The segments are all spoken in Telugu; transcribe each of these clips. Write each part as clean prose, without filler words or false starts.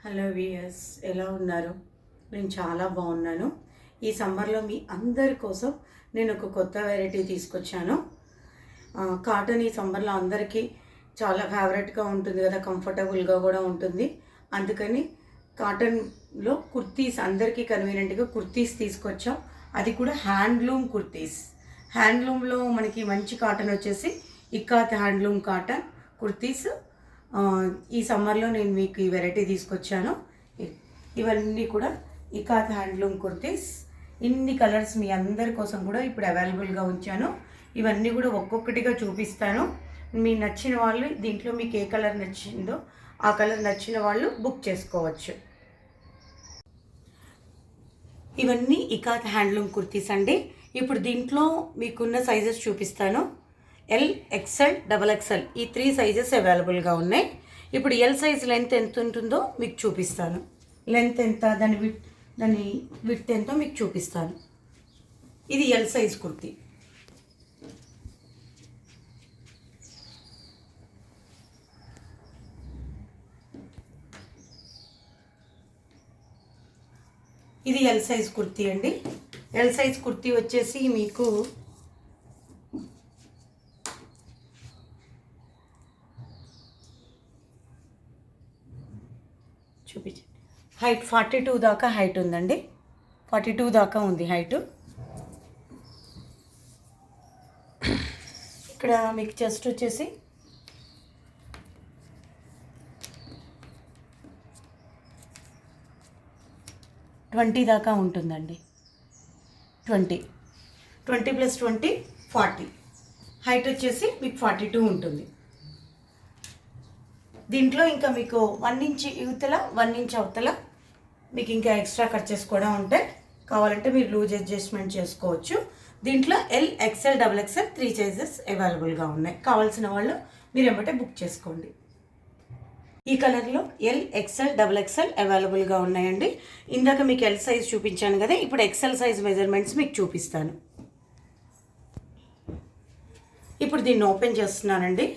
హలో వియర్స్, ఎలా ఉన్నారు? నేను చాలా బాగున్నాను. ఈ సమ్మర్లో మీ అందరి కోసం నేను ఒక కొత్త వెరైటీ తీసుకొచ్చాను. కాటన్ ఈ సమ్మర్లో అందరికీ చాలా ఫేవరెట్గా ఉంటుంది కదా, కంఫర్టబుల్గా కూడా ఉంటుంది. అందుకని కాటన్లో కుర్తీస్ అందరికీ కన్వీనియంట్గా కుర్తీస్ తీసుకొచ్చాం. అది కూడా హ్యాండ్లూమ్ కుర్తీస్. హ్యాండ్లూమ్లో మనకి మంచి కాటన్ వచ్చేసి ఇక్కాత్ హ్యాండ్లూమ్ కాటన్ కుర్తీస్. ఈ సమ్మర్లో నేను మీకు ఈ వెరైటీ తీసుకొచ్చాను. ఇవన్నీ కూడా ఇకాత్ హ్యాండ్లూమ్ కుర్తీస్. ఇన్ని కలర్స్ మీ అందరి కోసం కూడా ఇప్పుడు అవైలబుల్గా ఉంచాను. ఇవన్నీ కూడా ఒక్కొక్కటిగా చూపిస్తాను. మీ నచ్చిన వాళ్ళు, దీంట్లో మీకు ఏ కలర్ నచ్చిందో ఆ కలర్ నచ్చిన వాళ్ళు బుక్ చేసుకోవచ్చు. ఇవన్నీ ఇకాత్ హ్యాండ్లూమ్ కుర్తీస్ అండి. ఇప్పుడు దీంట్లో మీకున్న సైజెస్ చూపిస్తాను. ఎల్, ఎక్స్ఎల్, XXL ఈ 3 సైజెస్ అవైలబుల్గా ఉన్నాయి. ఇప్పుడు ఎల్ సైజ్ లెంత్ ఎంత ఉంటుందో మీకు చూపిస్తాను. లెంత్ ఎంత, దాని విడ్త్ ఎంతో మీకు చూపిస్తాను. ఇది ఎల్ సైజ్ కుర్తీ. ఇది ఎల్ సైజ్ కుర్తీ అండి. ఎల్ సైజ్ కుర్తీ వచ్చేసి మీకు చూపించండి. హైట్ 42 దాకా హైట్ ఉందండి. 42 దాకా ఉంది హైటు. ఇక్కడ మీకు చెస్ట్ వచ్చేసి ట్వంటీ దాకా ఉంటుందండి. 20 + 20 40. హైట్ వచ్చేసి మీకు 42 ఉంటుంది. దీంట్లో ఇంకా మీకు 1 ఇంచ్ యువతల 1 ఇంచ్ అవతల మీకు ఇంకా ఎక్స్ట్రా కట్చెస్ కూడా ఉంటాయి. కావాలంటే మీరు లూజ్ అడ్జస్ట్మెంట్ చేసుకోవచ్చు. దీంట్లో ఎల్, ఎక్స్ఎల్, XXL 3 సైజెస్ అవైలబుల్గా ఉన్నాయి. కావాల్సిన వాళ్ళు మీరు ఏమంటే బుక్ చేసుకోండి. ఈ కలర్లో ఎల్, ఎక్స్ఎల్, XXL అవైలబుల్గా ఉన్నాయండి. ఇందాక మీకు ఎల్ సైజ్ చూపించాను కదా, ఇప్పుడు ఎక్స్ఎల్ సైజ్ మెజర్మెంట్స్ మీకు చూపిస్తాను. ఇప్పుడు దీన్ని ఓపెన్ చేస్తున్నానండి.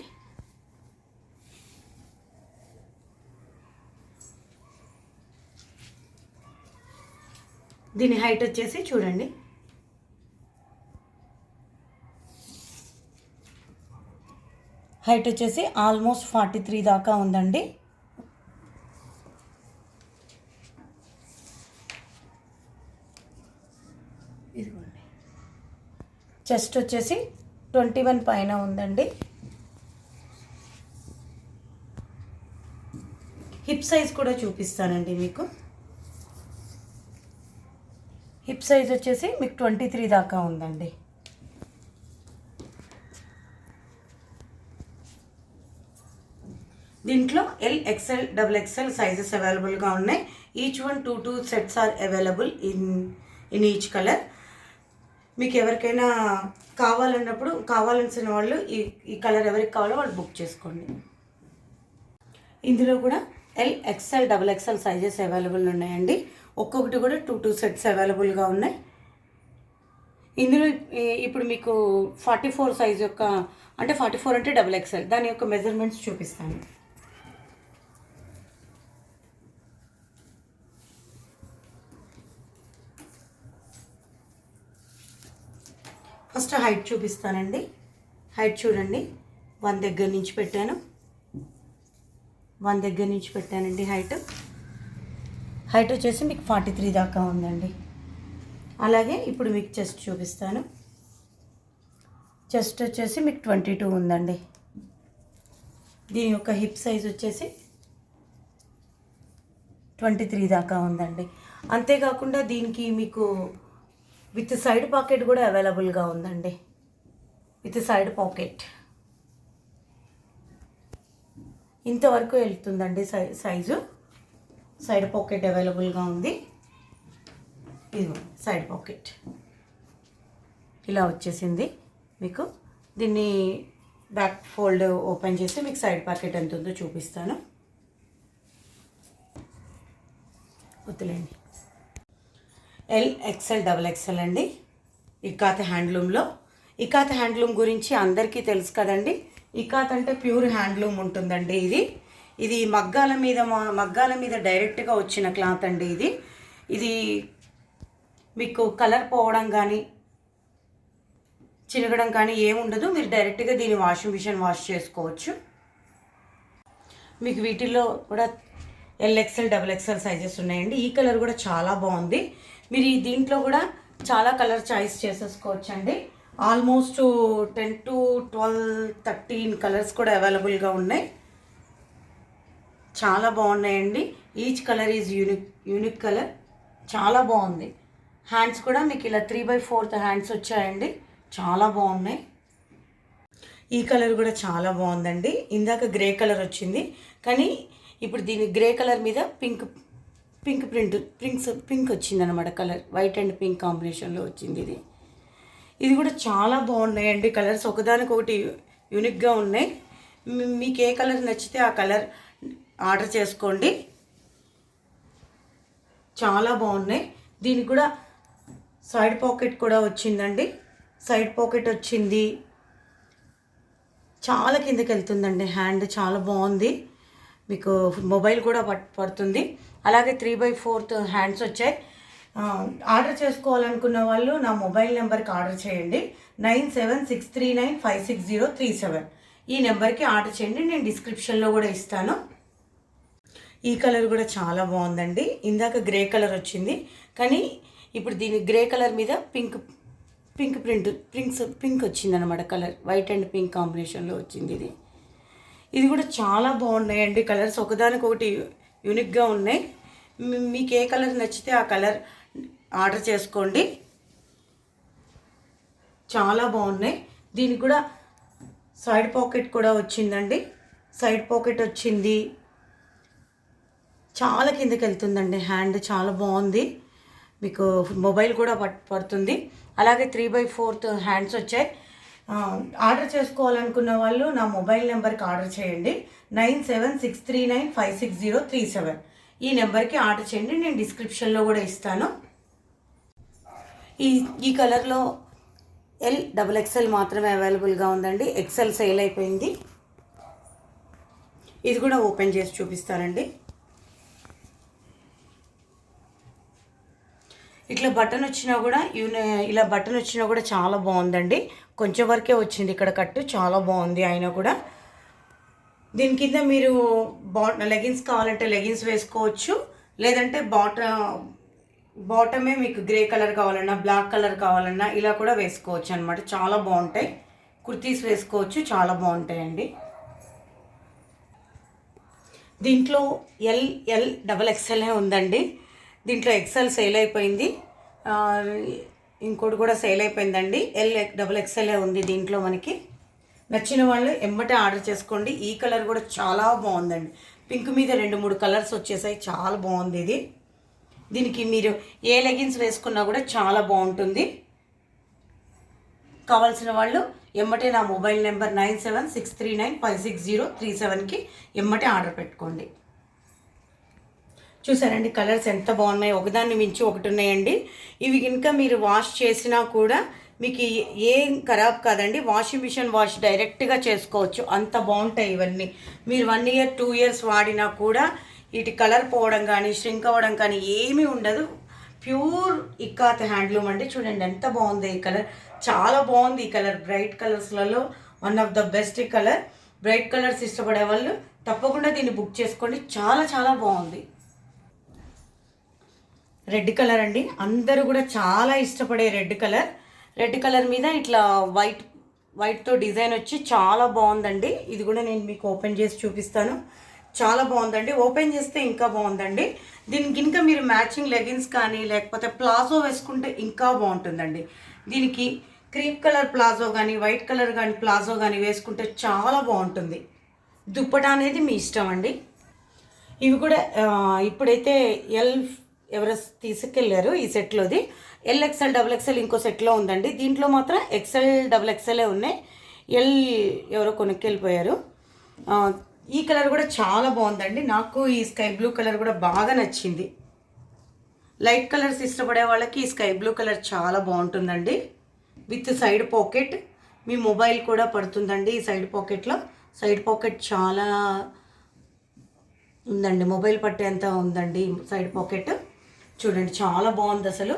దీని హైట్ వచ్చేసి చూడండి, హైట్ వచ్చేసి ఆల్మోస్ట్ 43 దాకా ఉందండి. ఇదిగోండి, చెస్ట్ వచ్చేసి 21 పైన ఉందండి. హిప్ సైజ్ కూడా చూపిస్తానండి మీకు. హిప్ సైజ్ వచ్చేసి మీకు 23 దాకా ఉందండి. దీంట్లో ఎల్, ఎక్స్ఎల్, XXL సైజెస్ అవైలబుల్గా ఉన్నాయి. Each one 2 sets are available in each colour. మీకు ఎవరికైనా కావాల్సిన వాళ్ళు ఈ కలర్ ఎవరికి కావాలో వాళ్ళు బుక్ చేసుకోండి. ఇందులో కూడా L, XL, XXL sizes available ఉన్నాయండి. ఒక్కొక్కటి కూడా 2 సెట్స్ అవైలబుల్గా ఉన్నాయి. ఇందులో ఇప్పుడు మీకు 44 సైజ్ యొక్క, అంటే 44 అంటే XXL, దాని యొక్క మెజర్మెంట్స్ చూపిస్తాను. ఫస్ట్ హైట్ చూపిస్తానండి. హైట్ చూడండి, 1 దగ్గర నుంచి పెట్టాను. 1 దగ్గర నుంచి పెట్టానండి హైట్ వచ్చేసి మీకు 43 దాకా ఉందండి. అలాగే ఇప్పుడు మీకు చెస్ట్ చూపిస్తాను. చెస్ట్ వచ్చేసి మీకు 22 ఉందండి. దీని యొక్క హిప్ సైజ్ వచ్చేసి 23 దాకా ఉందండి. అంతేకాకుండా దీనికి మీకు విత్ సైడ్ పాకెట్ కూడా అవైలబుల్గా ఉందండి. విత్ సైడ్ పాకెట్ ఇంతవరకు వెళ్తుందండి సైజు. సైడ్ పాకెట్ అవైలబుల్గా ఉంది. ఇది సైడ్ పాకెట్ ఇలా వచ్చేసింది మీకు. దీన్ని బ్యాక్ ఫోల్డ్ ఓపెన్ చేసి మీకు సైడ్ పాకెట్ ఎంత ఉందో చూపిస్తాను. వద్దులేండి. ఎల్, ఎక్స్ఎల్, XXL అండి. ఇకాత్ హ్యాండ్లూమ్లో. ఇకాత్ హ్యాండ్లూమ్ గురించి అందరికీ తెలుసు కదండి. ఇకాత్ అంటే ప్యూర్ హ్యాండ్లూమ్ ఉంటుందండి. ఇది మగ్గాల మీద డైరెక్ట్గా వచ్చిన క్లాత్ అండి. ఇది మీకు కలర్ పోవడం కానీ చినగడం కానీ ఏముండదు. మీరు డైరెక్ట్గా దీన్ని వాషింగ్ మిషన్ వాష్ చేసుకోవచ్చు. మీకు వీటిల్లో కూడా ఎల్ఎక్స్ఎల్ XXL సైజెస్ ఉన్నాయండి. ఈ కలర్ కూడా చాలా బాగుంది. మీరు దీంట్లో కూడా చాలా కలర్ చాయిస్ చేసేసుకోవచ్చు అండి. ఆల్మోస్ట్ 10 to 12, 13 కలర్స్ కూడా అవైలబుల్గా ఉన్నాయి. చాలా బాగున్నాయండి. Each colour is unique colour. చాలా బాగుంది. హ్యాండ్స్ కూడా మీకు ఇలా 3/4 హ్యాండ్స్ వచ్చాయండి. చాలా బాగున్నాయి. ఈ కలర్ కూడా చాలా బాగుందండి. ఇందాక గ్రే కలర్ వచ్చింది, కానీ ఇప్పుడు దీని గ్రే కలర్ మీద పింక్ వచ్చిందనమాట. కలర్ వైట్ అండ్ పింక్ కాంబినేషన్లో వచ్చింది. ఇది కూడా చాలా బాగున్నాయండి. కలర్స్ ఒకదానికొకటి యూనిక్గా ఉన్నాయి. మీకు ఏ కలర్ నచ్చితే ఆ కలర్ ఆర్డర్ చేసుకోండి. చాలా బాగున్నాయి. దీనికి కూడా సైడ్ పాకెట్ కూడా వచ్చిందండి. సైడ్ పాకెట్ వచ్చింది. చాలా కిందకి వెళ్తుందండి. హ్యాండ్ చాలా బాగుంది. మీకు మొబైల్ కూడా పడుతుంది. అలాగే 3/4 హ్యాండ్స్ వచ్చాయి. ఆర్డర్ చేసుకోవాలనుకున్న వాళ్ళు నా మొబైల్ నెంబర్కి ఆర్డర్ చేయండి. 9763956037. ఈ నెంబర్కి ఆర్డర్ చేయండి. నేను డిస్క్రిప్షన్లో కూడా ఇస్తాను. ఈ కలర్ కూడా చాలా బాగుందండి. ఇందాక గ్రే కలర్ వచ్చింది, కానీ ఇప్పుడు దీని గ్రే కలర్ మీద పింక్ వచ్చిందనమాట. కలర్ వైట్ అండ్ పింక్ కాంబినేషన్లో వచ్చింది. ఇది కూడా చాలా బాగున్నాయండి. కలర్స్ ఒకదానికొకటి యూనిక్గా ఉన్నాయి. మీకు ఏ కలర్ నచ్చితే ఆ కలర్ ఆర్డర్ చేసుకోండి. చాలా బాగున్నాయి. దీనికి కూడా సైడ్ పాకెట్ కూడా వచ్చిందండి. సైడ్ పాకెట్ వచ్చింది. చాలా కిందకి వెళ్తుందండి. హ్యాండ్ చాలా బాగుంది. మీకు మొబైల్ కూడా పడుతుంది. అలాగే 3/4 హ్యాండ్స్ వచ్చాయి. ఆర్డర్ చేసుకోవాలనుకున్న వాళ్ళు నా మొబైల్ నెంబర్కి ఆర్డర్ చేయండి. 9763956037. ఈ నెంబర్కి ఆర్డర్ చేయండి. నేను డిస్క్రిప్షన్లో కూడా ఇస్తాను. ఈ కలర్లో XXL మాత్రమే అవైలబుల్గా ఉందండి. XL సేల్ అయిపోయింది. ఇది కూడా ఓపెన్ చేసి చూపిస్తానండి. ఇట్లా బటన్ వచ్చినా కూడా చాలా బాగుందండి. కొంచెం వరకే వచ్చింది ఇక్కడ కట్టు. చాలా బాగుంది. అయినా కూడా దీని కింద మీరు లెగిన్స్ కావాలంటే లెగిన్స్ వేసుకోవచ్చు. లేదంటే బాటమే మీకు గ్రే కలర్ కావాలన్నా బ్లాక్ కలర్ కావాలన్నా ఇలా కూడా వేసుకోవచ్చు అనమాట. చాలా బాగుంటాయి. కుర్తీస్ వేసుకోవచ్చు. చాలా బాగుంటాయండి. దీంట్లో XXL ఉందండి. దీంట్లో XL సేల్ అయిపోయింది. ఇంకోటి కూడా సేల్ అయిపోయిందండి. XXL ఉంది దీంట్లో. మనకి నచ్చిన వాళ్ళు ఎమ్మటే ఆర్డర్ చేసుకోండి. ఈ కలర్ కూడా చాలా బాగుందండి. పింక్ మీద 2-3 కలర్స్ వచ్చేసాయి. చాలా బాగుంది ఇది. దీనికి మీరు ఏ లెగిన్స్ వేసుకున్నా కూడా చాలా బాగుంటుంది. కావాల్సిన వాళ్ళు ఎమ్మటే నా మొబైల్ నెంబర్ 9763956037కి ఎమ్మటే ఆర్డర్ పెట్టుకోండి. చూసారండి కలర్స్ ఎంత బాగున్నాయి. ఒకదాన్ని మించి ఒకటి ఉన్నాయండి. ఇవి కనుక మీరు వాష్ చేసినా కూడా మీకు ఏం ఖరాబ్ కాదండి. వాషింగ్ మిషన్ వాష్ డైరెక్ట్గా చేసుకోవచ్చు. అంత బాగుంటాయి ఇవన్నీ. మీరు 1 year 2 years వాడినా కూడా వీటి కలర్ పోవడం కానీ ష్రింక్ అవ్వడం కానీ ఏమీ ఉండదు. ప్యూర్ ఇక్కాత్ హ్యాండ్లూమ్ అండి. చూడండి ఎంత బాగుంది ఈ కలర్. చాలా బాగుంది ఈ కలర్. బ్రైట్ కలర్స్లలో one of the best colour. Bright colours ఇష్టపడే వాళ్ళు తప్పకుండా దీన్ని బుక్ చేసుకోండి. చాలా చాలా బాగుంది. రెడ్ కలర్ అండి. అందరూ కూడా చాలా ఇష్టపడే రెడ్ కలర్ మీద ఇట్లా వైట్తో డిజైన్ వచ్చి చాలా బాగుందండి. ఇది కూడా నేను మీకు ఓపెన్ చేసి చూపిస్తాను. చాలా బాగుందండి. ఓపెన్ చేస్తే ఇంకా బాగుందండి. దీనికి ఇంకా మీరు మ్యాచింగ్ లెగిన్స్ కానీ లేకపోతే ప్లాజో వేసుకుంటే ఇంకా బాగుంటుందండి. దీనికి క్రీమ్ కలర్ ప్లాజో కానీ వైట్ కలర్ కానీ ప్లాజో కానీ వేసుకుంటే చాలా బాగుంటుంది. దుప్పటా అనేది మీ ఇష్టం అండి. ఇవి కూడా ఇప్పుడైతే ఎవరో తీసుకెళ్ళారు ఈ సెట్లోది. XL XXL ఇంకో సెట్లో ఉందండి. దీంట్లో మాత్రం XL XXL ఉన్నాయి. ఎవరో కొనుక్కెళ్ళిపోయారు. ఈ కలర్ కూడా చాలా బాగుందండి. నాకు ఈ స్కై బ్లూ కలర్ కూడా బాగా నచ్చింది. లైట్ కలర్స్ ఇష్టపడే వాళ్ళకి ఈ స్కై బ్లూ కలర్ చాలా బాగుంటుందండి. With side pocket. Me mobile కూడా పడుతుందండి ఈ సైడ్ పాకెట్లో. సైడ్ పాకెట్ చాలా ఉందండి, మొబైల్ పట్టేంత ఉందండి సైడ్ పాకెట్. చూడండి చాలా బాగుంది అసలు.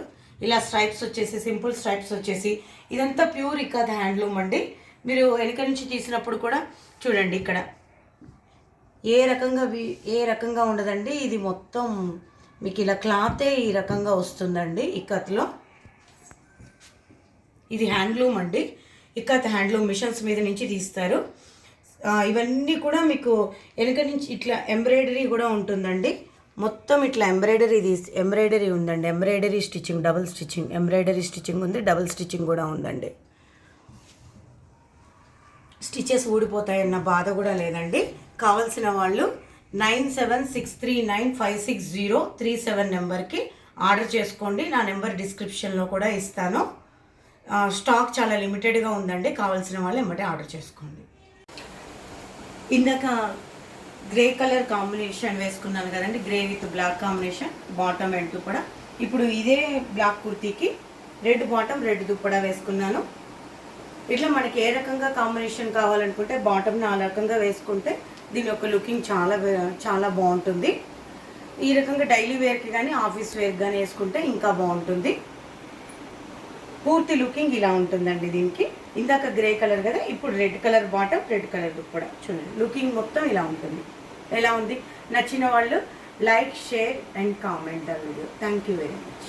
ఇలా స్ట్రైప్స్ వచ్చేసి, సింపుల్ స్ట్రైప్స్ వచ్చేసి, ఇదంతా ప్యూర్ ఇక్కత్ హ్యాండ్లూమ్ అండి. మీరు వెనక నుంచి తీసినప్పుడు కూడా చూడండి, ఇక్కడ ఏ రకంగా ఉండదండి. ఇది మొత్తం మీకు ఇలా క్లాతే ఈ రకంగా వస్తుందండి ఇక్కత్లో. ఇది హ్యాండ్లూమ్ అండి, ఇక్కత్ హ్యాండ్లూమ్ మిషన్స్ మీద నుంచి తీస్తారు. ఇవన్నీ కూడా మీకు వెనక నుంచి ఇట్లా ఎంబ్రాయిడరీ కూడా ఉంటుందండి. మొత్తం ఇట్లా ఎంబ్రాయిడరీ ఉందండి. Embroidery stitching, double stitching, embroidery stitching ఉంది, డబుల్ స్టిచ్చింగ్ కూడా ఉందండి. స్టిచెస్ ఊడిపోతాయన్న బాధ కూడా లేదండి. కావాల్సిన వాళ్ళు 9763956037 నెంబర్కి ఆర్డర్ చేసుకోండి. నా నెంబర్ డిస్క్రిప్షన్లో కూడా ఇస్తాను. స్టాక్ చాలా లిమిటెడ్గా ఉందండి. కావాల్సిన వాళ్ళు ఎమ్మటే ఆర్డర్ చేసుకోండి. ఇందాక గ్రే కలర్ కాంబినేషన్ వేసుకున్నాను కదండి, grey with black combination, bottom and dupatta. ఇప్పుడు ఇదే బ్లాక్ కుర్తీకి రెడ్ బాటమ్, రెడ్ దుప్పడా వేసుకున్నాను. ఇట్లా మనకి ఏ రకంగా కాంబినేషన్ కావాలనుకుంటే బాటమ్ని ఆ రకంగా వేసుకుంటే దీని యొక్క లుకింగ్ చాలా బాగుంటుంది. ఈ రకంగా డైలీ వేర్కి కానీ ఆఫీస్ వేర్కి కానీ వేసుకుంటే ఇంకా బాగుంటుంది. పూర్తి లుకింగ్ ఇలా ఉంటుందండి దీనికి. ఇందాక గ్రే కలర్ కదా, ఇప్పుడు red colour bottom, red colour dupatta. చూడండి లుకింగ్ మొత్తం ఇలా ఉంటుంది. ఎలా ఉంది? నచ్చిన వాళ్ళు like, share and comment the video. Thank you very much.